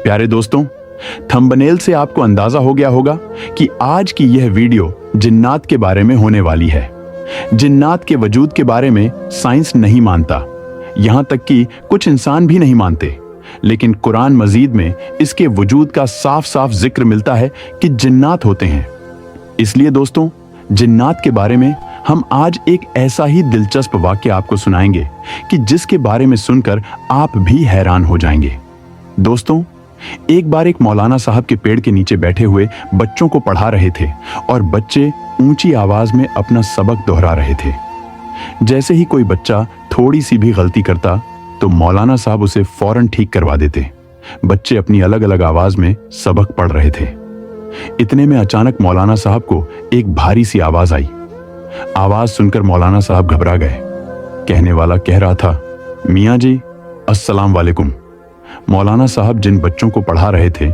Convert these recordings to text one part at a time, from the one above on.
प्यारे दोस्तों, थंबनेल से आपको अंदाजा हो गया होगा कि आज की यह वीडियो जिन्नात के बारे में होने वाली है। जिन्नात के वजूद के बारे में साइंस नहीं मानता, यहां तक कि कुछ इंसान भी नहीं मानते, लेकिन कुरान मजीद में इसके वजूद का साफ साफ जिक्र मिलता है कि जिन्नात होते हैं। इसलिए दोस्तों, जिन्नात के बारे में हम आज एक ऐसा ही दिलचस्प वाक्य आपको सुनाएंगे कि जिसके बारे में सुनकर आप भी हैरान हो जाएंगे। दोस्तों, एक बार एक मौलाना साहब के पेड़ के नीचे बैठे हुए बच्चों को पढ़ा रहे थे और बच्चे ऊंची आवाज में अपना सबक दोहरा रहे थे। जैसे ही कोई बच्चा थोड़ी सी भी गलती करता तो मौलाना साहब उसे फौरन ठीक करवा देते। बच्चे अपनी अलग अलग आवाज में सबक पढ़ रहे थे। इतने में अचानक मौलाना साहब को एक भारी सी आवाज आई। आवाज सुनकर मौलाना साहब घबरा गए। कहने वाला कह रहा था, मियाँ जी, अस्सलाम वालेकुम। मौलाना साहब जिन बच्चों को पढ़ा रहे थे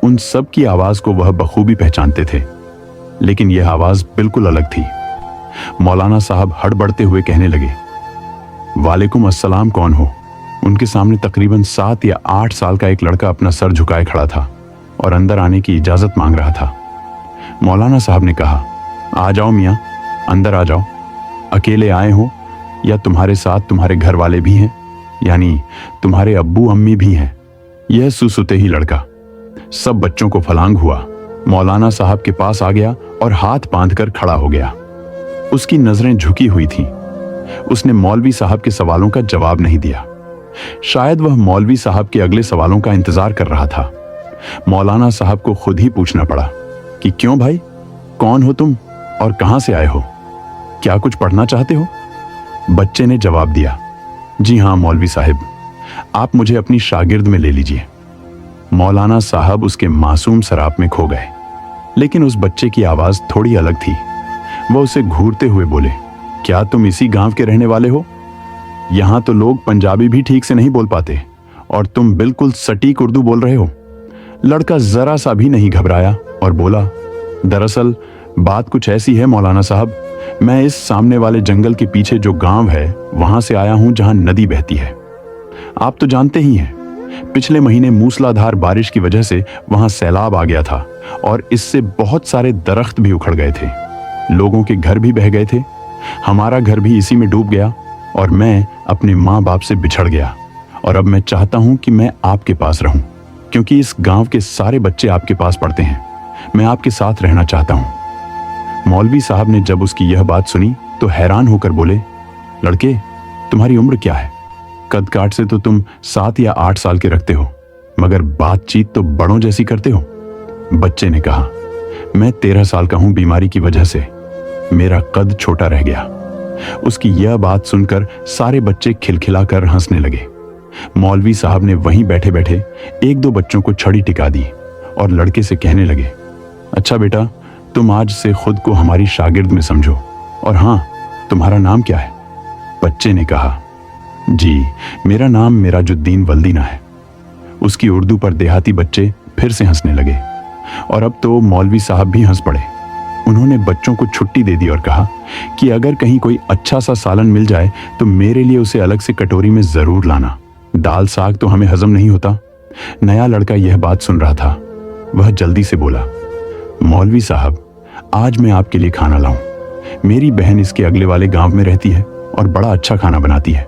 उन सब की आवाज को वह बखूबी पहचानते थे, लेकिन यह आवाज बिल्कुल अलग थी। मौलाना साहब हड़बड़ते हुए कहने लगे, वालेकुम अस्सलाम कौन हो? उनके सामने तकरीबन 7 या 8 साल का एक लड़का अपना सर झुकाए खड़ा था और अंदर आने की इजाजत मांग रहा था। मौलाना साहब ने कहा, आ जाओ मियाँ, अंदर आ जाओ। अकेले आए हो या तुम्हारे साथ तुम्हारे घर वाले भी हैं, यानी तुम्हारे अब्बू अम्मी भी हैं? यह सुसुते ही लड़का सब बच्चों को फलांग हुआ, मौलाना साहब के पास आ गया और हाथ बांधकर खड़ा हो गया। उसकी नजरें झुकी हुई थीं। उसने मौलवी साहब के सवालों का जवाब नहीं दिया। शायद वह मौलवी साहब के अगले सवालों का इंतजार कर रहा था। मौलाना साहब को खुद ही पूछना पड़ा कि क्यों भाई, कौन हो तुम और कहां से आए हो? क्या कुछ पढ़ना चाहते हो? बच्चे ने जवाब दिया, जी हां मौलवी साहब, आप मुझे अपनी शागिर्द में ले लीजिए। मौलाना साहब उसके मासूम सराप में खो गए, लेकिन उस बच्चे की आवाज थोड़ी अलग थी। वह उसे घूरते हुए बोले, क्या तुम इसी गांव के रहने वाले हो? यहां तो लोग पंजाबी भी ठीक से नहीं बोल पाते और तुम बिल्कुल सटीक उर्दू बोल रहे हो। लड़का जरा सा भी नहीं घबराया और बोला, दरअसल बात कुछ ऐसी है मौलाना साहब, मैं इस सामने वाले जंगल के पीछे जो गांव है वहां से आया हूं जहां नदी बहती है। आप तो जानते ही हैं, पिछले महीने मूसलाधार बारिश की वजह से वहां सैलाब आ गया था और इससे बहुत सारे दरख्त भी उखड़ गए थे। लोगों के घर भी बह गए थे। हमारा घर भी इसी में डूब गया और मैं अपने माँ बाप से बिछड़ गया और अब मैं चाहता हूं कि मैं आपके पास रहूं, क्योंकि इस गांव के सारे बच्चे आपके पास पढ़ते हैं। मैं आपके साथ रहना चाहता हूं। मौलवी साहब ने जब उसकी यह बात सुनी तो हैरान होकर बोले, लड़के, तुम्हारी उम्र क्या है? कद काट से तो तुम 7 या 8 साल के रखते हो, मगर बातचीत तो बड़ों जैसी करते हो। बच्चे ने कहा, मैं 13 साल का हूं, बीमारी की वजह से मेरा कद छोटा रह गया। उसकी यह बात सुनकर सारे बच्चे खिलखिलाकर हंसने लगे। मौलवी साहब ने वहीं बैठे बैठे 1-2 बच्चों को छड़ी टिका दी और लड़के से कहने लगे, अच्छा बेटा, तुम आज से खुद को हमारी शागिर्द में समझो, और हां, तुम्हारा नाम क्या है? बच्चे ने कहा, जी, मेरा नाम मिराजुद्दीन वल्दीना है। उसकी उर्दू पर देहाती बच्चे फिर से हंसने लगे और अब तो मौलवी साहब भी हंस पड़े। उन्होंने बच्चों को छुट्टी दे दी और कहा कि अगर कहीं कोई अच्छा सा सालन मिल जाए तो मेरे लिए उसे अलग से कटोरी में जरूर लाना। दाल साग तो हमें हजम नहीं होता। नया लड़का यह बात सुन रहा था। वह जल्दी से बोला, मौलवी साहब, आज मैं आपके लिए खाना लाऊं। मेरी बहन इसके अगले वाले गांव में रहती है और बड़ा अच्छा खाना बनाती है।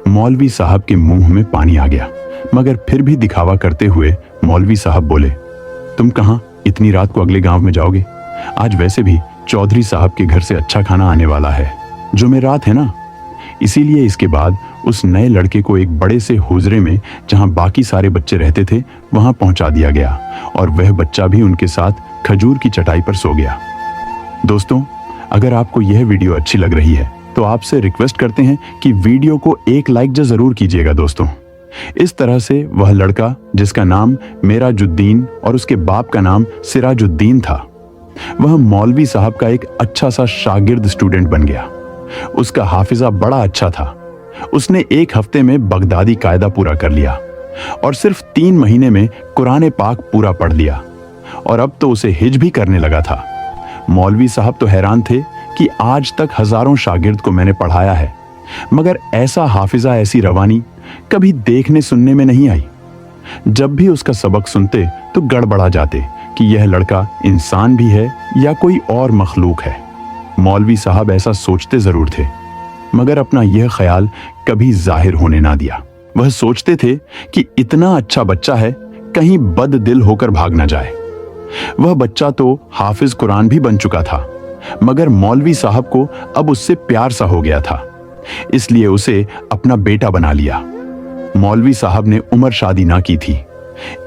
मौलवी साहब के मुंह में पानी आ गया, मगर फिर भी दिखावा करते हुए मौलवी साहब बोले, तुम कहां इतनी रात को अगले गांव में जाओगे? आज वैसे भी चौधरी साहब के घर से अच्छा खाना आने वाला है, जुमेरात है ना। इसीलिए इसके बाद उस नए लड़के को एक बड़े से हुजरे में, जहां बाकी सारे बच्चे रहते थे, वहां पहुंचा दिया गया और वह बच्चा भी उनके साथ खजूर की चटाई पर सो गया। दोस्तों, अगर आपको यह वीडियो अच्छी लग रही है तो आपसे रिक्वेस्ट करते हैं कि वीडियो को एक लाइक जरूर कीजिएगा। दोस्तों, इस तरह से वह लड़का, जिसका नाम मिराजुद्दीन और उसके बाप का नाम सिराजुद्दीन था, वह मौलवी साहब का एक अच्छा सा शागिर्द स्टूडेंट बन गया। उसका हाफिजा बड़ा अच्छा था। उसने 1 हफ्ते में बगदादी कायदा पूरा कर लिया और सिर्फ 3 महीने में कुरान पाक पूरा पढ़ लिया और अब तो उसे हिज भी करने लगा था। मौलवी साहब तो हैरान थे कि आज तक हजारों शागिर्द को मैंने पढ़ाया है, मगर ऐसा हाफिजा, ऐसी रवानी कभी देखने सुनने में नहीं आई। जब भी उसका सबक सुनते तो गड़बड़ा जाते कि यह लड़का इंसान भी है या कोई और मखलूक है। मौलवी साहब ऐसा सोचते जरूर थे, मगर अपना यह ख्याल कभी जाहिर होने ना दिया। वह सोचते थे कि इतना अच्छा बच्चा है, कहीं बद दिल होकर भाग ना जाए। वह बच्चा तो हाफिज कुरान भी बन चुका था, मगर मौलवी साहब को अब उससे प्यार सा हो गया था, इसलिए उसे अपना बेटा बना लिया। मौलवी साहब ने उम्र शादी ना की थी।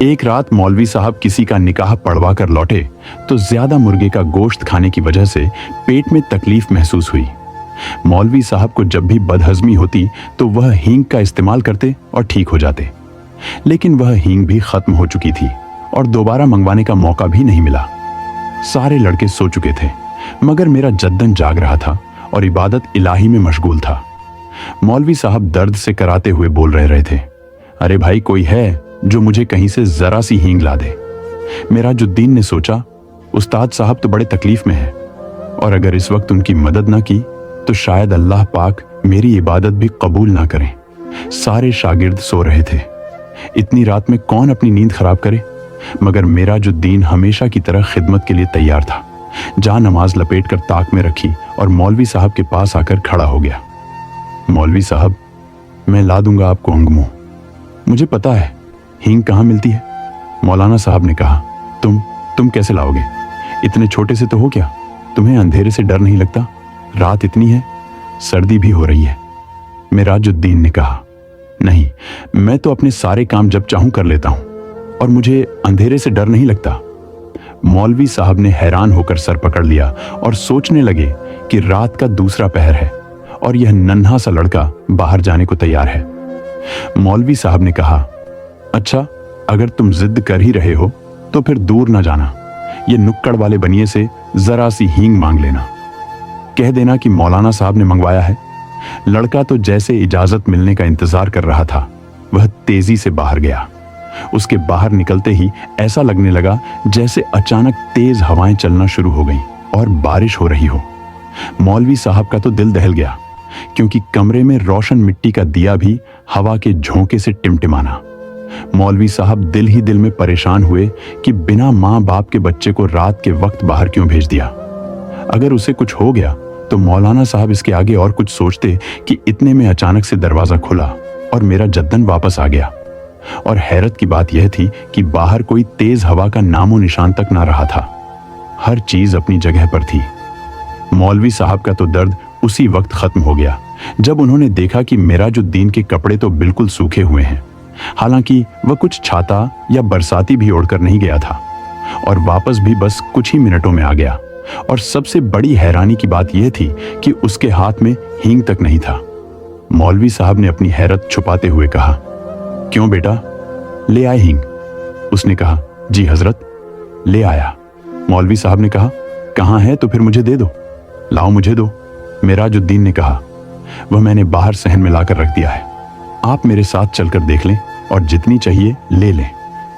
एक रात मौलवी साहब किसी का निकाह पढ़वा कर लौटे तो ज्यादा मुर्गे का गोश्त खाने की वजह से पेट में तकलीफ महसूस हुई। मौलवी साहब को जब भी बदहजमी होती तो वह हींग का इस्तेमाल करते और ठीक हो जाते, लेकिन वह हींग भी खत्म हो चुकी थी और दोबारा मंगवाने का मौका भी नहीं मिला। सारे लड़के सो चुके थे, मगर मेरा जद्दन जाग रहा था और इबादत इलाही में मशगूल था। मौलवी साहब दर्द से कराते हुए बोल रहे थे, अरे भाई, कोई है जो मुझे कहीं से जरा सी हींग ला दे। मिराजुद्दीन ने सोचा, उस्ताद साहब तो बड़े तकलीफ में हैं और अगर इस वक्त उनकी मदद ना की तो शायद अल्लाह पाक मेरी इबादत भी कबूल ना करें। सारे शागिर्द सो रहे थे। इतनी रात में कौन अपनी नींद खराब करे, मगर मिराजुद्दीन हमेशा की तरह खिदमत के लिए तैयार था। जहां नमाज लपेट कर ताक में रखी और मौलवी साहब के पास आकर खड़ा हो गया। मौलवी साहब, मैं ला दूंगा आपको अंगमू, मुझे पता है हींग कहाँ मिलती है। मौलाना साहब ने कहा, तुम कैसे लाओगे? इतने छोटे से तो हो क्या? तुम्हें अंधेरे से डर नहीं लगता? रात इतनी है, सर्दी भी हो रही है। मिराजुद्दीन ने कहा, नहीं, मैं तो अपने सारे काम जब चाहूं कर लेता हूं और मुझे अंधेरे से डर नहीं लगता। मौलवी साहब ने हैरान होकर सर पकड़ लिया और सोचने लगे कि रात का दूसरा पहर है और यह नन्हा सा लड़का बाहर जाने को तैयार है। मौलवी साहब ने कहा, अच्छा, अगर तुम जिद कर ही रहे हो तो फिर दूर ना जाना, ये नुक्कड़ वाले बनिए से जरा सी हींग मांग लेना। कह देना कि मौलाना साहब ने मंगवाया है। लड़का तो जैसे इजाजत मिलने का इंतजार कर रहा था, वह तेजी से बाहर गया। उसके बाहर निकलते ही ऐसा लगने लगा जैसे अचानक तेज हवाएं चलना शुरू हो गईं और बारिश हो रही हो। मौलवी साहब का तो दिल दहल गया, क्योंकि कमरे में रोशन मिट्टी का दिया भी हवा के झोंके से टिमटिमाना। मौलवी साहब दिल ही दिल में परेशान हुए कि बिना माँ बाप के बच्चे को रात के वक्त बाहर क्यों भेज दिया। अगर उसे कुछ हो गया तो मौलाना साहब इसके आगे और कुछ सोचते कि इतने में अचानक से दरवाजा खुला और मेरा जद्दन वापस आ गया। और हैरत की बात यह थी कि बाहर कोई तेज हवा का नामो निशान तक ना रहा था। हर चीज अपनी जगह पर थी। मौलवी साहब का तो दर्द उसी वक्त खत्म हो गया जब उन्होंने देखा कि मिराजुद्दीन के कपड़े तो बिल्कुल सूखे हुए हैं, हालांकि वह कुछ छाता या बरसाती भी ओढ़कर नहीं गया था, और वापस भी बस कुछ ही मिनटों में आ गया। और सबसे बड़ी हैरानी की बात यह थी कि उसके हाथ में हींग तक नहीं था। मौलवी साहब ने अपनी हैरत छुपाते हुए कहा, क्यों बेटा, ले आए हींग? उसने कहा, जी हजरत, ले आया। मौलवी साहब ने कहा, कहाँ है? तो फिर मुझे दे दो। लाओ, मुझे दो। मिराजुद्दीन ने कहा, वह मैंने बाहर सहन में लाकर रख दिया है, आप मेरे साथ चलकर देख लें और जितनी चाहिए ले लें।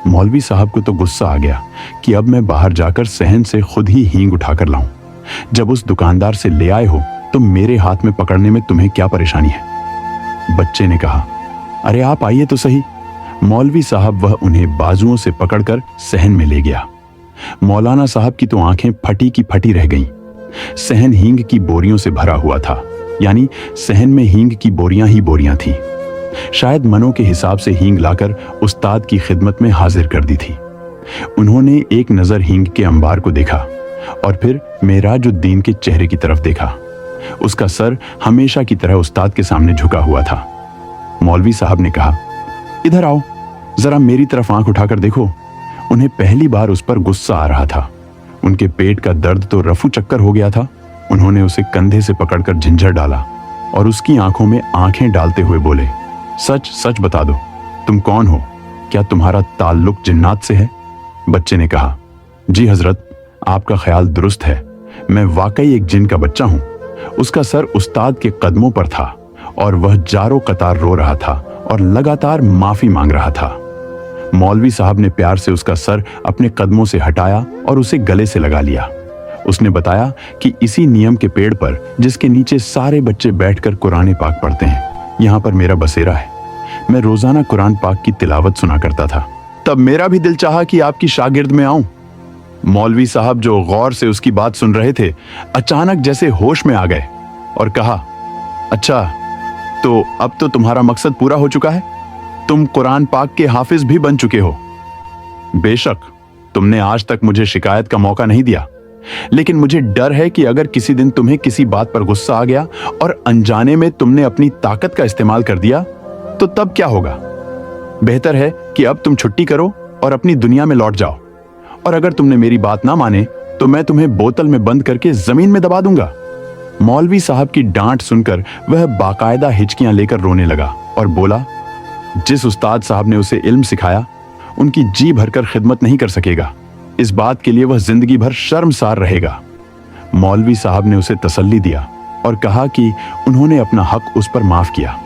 मौलवी साहब को तो गुस्सा आ गया कि अब मैं बाहर जाकर सहन से खुद ही हींग उठाकर लाऊं। जब उस दुकानदार से ले आए हो तो मेरे हाथ में पकड़ने में तुम्हें क्या परेशानी है? बच्चे ने कहा, अरे आप आइए तो सही। मौलवी साहब वह उन्हें बाजुओं से पकड़कर सहन में ले गया। मौलाना साहब की तो आंखें फटी की फटी रह गईं। सहन हींग की बोरियों से भरा हुआ था, यानी सहन में हींग की बोरियां ही बोरियां थीं। शायद मनों के हिसाब से हींग लाकर उस्ताद की खिदमत में हाजिर कर दी थी। उन्होंने एक नजर हींग के अंबार को देखा और फिर मिराजुद्दीन के चेहरे की तरफ देखा। उसका सर हमेशा की तरह उस्ताद के सामने झुका हुआ था। मौलवी साहब ने कहा, इधर आओ, जरा मेरी तरफ आंख उठाकर देखो। उन्हें पहली बार उस पर गुस्सा आ रहा था। उनके पेट का दर्द तो रफू चक्कर हो गया था। उन्होंने उसे कंधे से पकड़कर झंझर डाला और उसकी आंखों में आंखें डालते हुए बोले, सच सच बता दो, तुम कौन हो? क्या तुम्हारा ताल्लुक जिन्नात से है? बच्चे ने कहा, जी हजरत, आपका ख्याल दुरुस्त है, मैं वाकई एक जिन का बच्चा हूं। उसका सर उस्ताद के कदमों पर था और वह जारो कतार रो रहा था और लगातार माफी मांग रहा था। मौलवी साहब ने प्यार से उसका सर अपने कदमों से हटाया और उसे गले से लगा लिया। उसने बताया कि इसी नियम के पेड़ पर, जिसके नीचे सारे बच्चे बैठकर कुरान पाक पढ़ते हैं, यहाँ पर मेरा बसेरा है। मैं रोजाना कुरान पाक की तिलावत सुना करता था। तब मेरा भी दिल चाहा कि आपकी शागिर्द में आऊं। मौलवी साहब जो गौर से उसकी बात सुन रहे थे, अचानक जैसे होश में आ गए और कहा, अच्छा, तो अब तो तुम्हारा मकसद पूरा हो चुका है, तुम कुरान पाक के हाफिज भी बन चुके हो। बेशक तुमने आज तक मुझे शिकायत का मौका नहीं दिया, लेकिन मुझे डर है कि अगर किसी दिन तुम्हें किसी बात पर गुस्सा आ गया और अनजाने में तुमने अपनी ताकत का इस्तेमाल कर दिया, तो तब क्या होगा। बेहतर है कि अब तुम छुट्टी करो और अपनी दुनिया में लौट जाओ, और अगर तुमने मेरी बात ना माने तो मैं तुम्हें बोतल में बंद करके जमीन में दबा दूंगा। मौलवी साहब की डांट सुनकर वह बाकायदा हिचकियां लेकर रोने लगा और बोला, जिस उस्ताद साहब ने उसे इल्म सिखाया, उनकी जी भरकर खिदमत नहीं कर सकेगा। इस बात के लिए वह जिंदगी भर शर्मसार रहेगा। मौलवी साहब ने उसे तसल्ली दिया और कहा कि उन्होंने अपना हक उस पर माफ किया,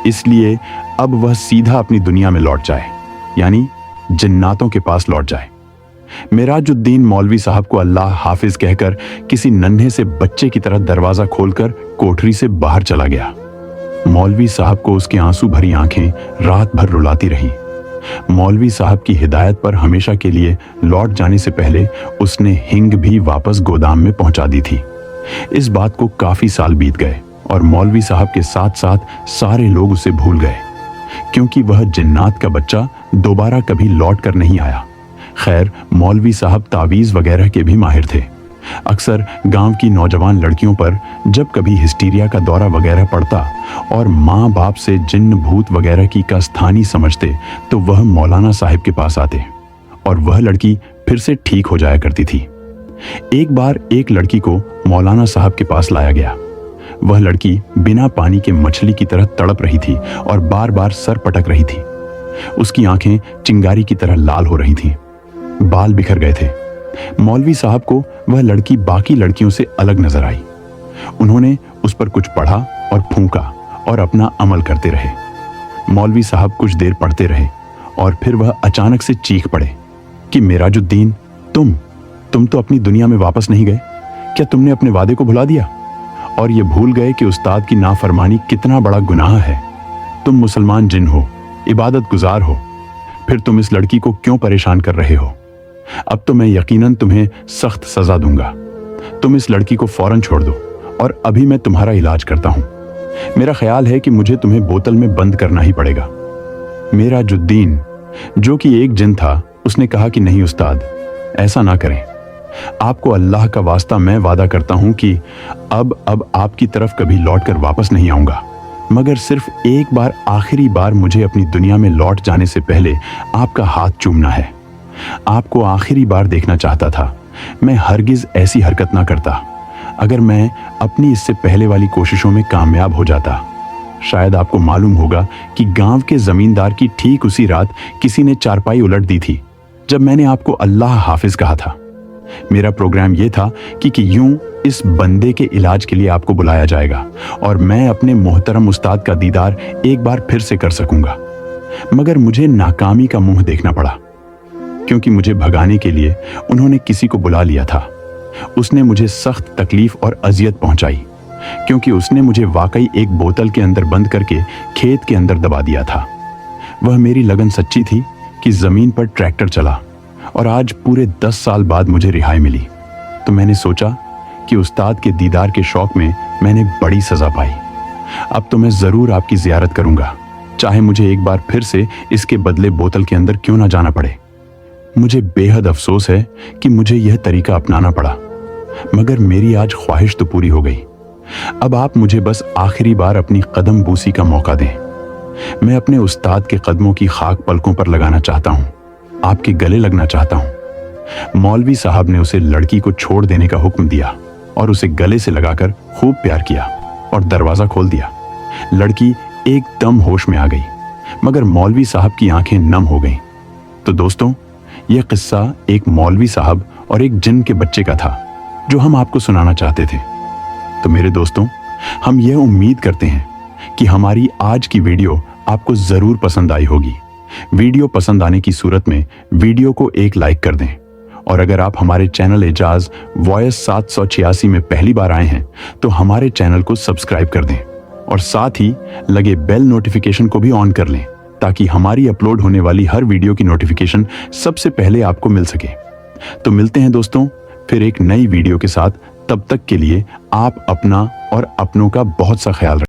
इसलिए अब वह सीधा अपनी दुनिया में लौट जाए, यानी जिन्नातों के पास लौट जाए। मेराजुद्दीन मौलवी साहब को अल्लाह हाफिज कहकर किसी नन्हे से बच्चे की तरह दरवाजा खोलकर कोठरी से बाहर चला गया। मौलवी साहब को उसकी आंसू भरी आंखें रात भर रुलाती रहीं। मौलवी साहब की हिदायत पर हमेशा के लिए लौट जाने से पहले उसने हिंग भी वापस गोदाम में पहुंचा दी थी। इस बात को काफी साल बीत गए और मौलवी साहब के साथ साथ सारे लोग उसे भूल गए, क्योंकि वह जिन्नात का बच्चा दोबारा कभी लौट कर नहीं आया। खैर, मौलवी साहब तावीज़ वगैरह के भी माहिर थे। अक्सर गांव की नौजवान लड़कियों पर जब कभी हिस्टीरिया का दौरा वगैरह पड़ता और माँ बाप से जिन्न भूत वगैरह की का स्थानीय समझते, तो वह मौलाना साहिब के पास आते और वह लड़की फिर से ठीक हो जाया करती थी। एक बार एक लड़की को मौलाना साहब के पास लाया गया। वह लड़की बिना पानी के मछली की तरह तड़प रही थी और बार बार सर पटक रही थी। उसकी आंखें चिंगारी की तरह लाल हो रही थीं, बाल बिखर गए थे। मौलवी साहब को वह लड़की बाकी लड़कियों से अलग नजर आई। उन्होंने उस पर कुछ पढ़ा और फूंका और अपना अमल करते रहे। मौलवी साहब कुछ देर पढ़ते रहे और फिर वह अचानक से चीख पड़े कि मेराजुद्दीन, तुम तो अपनी दुनिया में वापस नहीं गए। क्या तुमने अपने वादे को भुला दिया और ये भूल गए कि उस्ताद की नाफरमानी कितना बड़ा गुनाह है? तुम मुसलमान जिन हो, इबादत गुजार हो, फिर तुम इस लड़की को क्यों परेशान कर रहे हो? अब तो मैं यकीनन तुम्हें सख्त सजा दूंगा। तुम इस लड़की को फौरन छोड़ दो और अभी मैं तुम्हारा इलाज करता हूं। मेरा ख्याल है कि मुझे तुम्हें बोतल में बंद करना ही पड़ेगा। मेराजुद्दीन, जो कि एक जिन था, उसने कहा कि नहीं उस्ताद, ऐसा ना करें। आपको अल्लाह का वास्ता मैं वादा करता हूं कि अब आपकी तरफ कभी लौट कर वापस नहीं आऊंगा, मगर सिर्फ एक बार, आखिरी बार मुझे अपनी दुनिया में लौट जाने से पहले आपका हाथ चूमना है। आपको आखिरी बार देखना चाहता था। मैं हरगिज ऐसी हरकत ना करता अगर मैं अपनी इससे पहले वाली कोशिशों में कामयाब हो जाता। शायद आपको मालूम होगा कि गांव के जमींदार की ठीक उसी रात किसी ने चारपाई उलट दी थी जब मैंने आपको अल्लाह हाफिज कहा था। मेरा प्रोग्राम यह था कि यूं इस बंदे के इलाज के लिए आपको बुलाया जाएगा और मैं अपने मोहतरम उस्ताद का दीदार एक बार फिर से कर सकूंगा। मगर मुझे नाकामी का मुंह देखना पड़ा, क्योंकि मुझे भगाने के लिए उन्होंने किसी को बुला लिया था। उसने मुझे सख्त तकलीफ और अजियत पहुंचाई, क्योंकि उसने मुझे वाकई एक बोतल के अंदर बंद करके खेत के अंदर दबा दिया था। वह मेरी लगन सच्ची थी कि जमीन पर ट्रैक्टर चला और आज पूरे 10 साल बाद मुझे रिहाई मिली। तो मैंने सोचा कि उस्ताद के दीदार के शौक में मैंने बड़ी सजा पाई। अब तो मैं जरूर आपकी जियारत करूंगा, चाहे मुझे एक बार फिर से इसके बदले बोतल के अंदर क्यों ना जाना पड़े। मुझे बेहद अफसोस है कि मुझे यह तरीका अपनाना पड़ा, मगर मेरी आज ख्वाहिश तो पूरी हो गई। अब आप मुझे बस आखिरी बार अपनी कदम बूसी का मौका दें। मैं अपने उस्ताद के कदमों की खाक पलकों पर लगाना चाहता हूं, आपके गले लगना चाहता हूं। मौलवी साहब ने उसे लड़की को छोड़ देने का हुक्म दिया और उसे गले से लगाकर खूब प्यार किया और दरवाजा खोल दिया। लड़की एकदम होश में आ गई, मगर मौलवी साहब की आंखें नम हो गईं। तो दोस्तों, यह किस्सा एक मौलवी साहब और एक जिन के बच्चे का था जो हम आपको सुनाना चाहते थे। तो मेरे दोस्तों, हम यह उम्मीद करते हैं कि हमारी आज की वीडियो आपको जरूर पसंद आई होगी। वीडियो पसंद आने की सूरत में वीडियो को एक लाइक कर दें, और अगर आप हमारे चैनल एजाज वॉयस 786 में पहली बार आए हैं तो हमारे चैनल को सब्सक्राइब कर दें और साथ ही लगे बेल नोटिफिकेशन को भी ऑन कर लें ताकि हमारी अपलोड होने वाली हर वीडियो की नोटिफिकेशन सबसे पहले आपको मिल सके। तो मिलते हैं दोस्तों फिर एक नई वीडियो के साथ। तब तक के लिए आप अपना और अपनों का बहुत सा ख्याल रखें।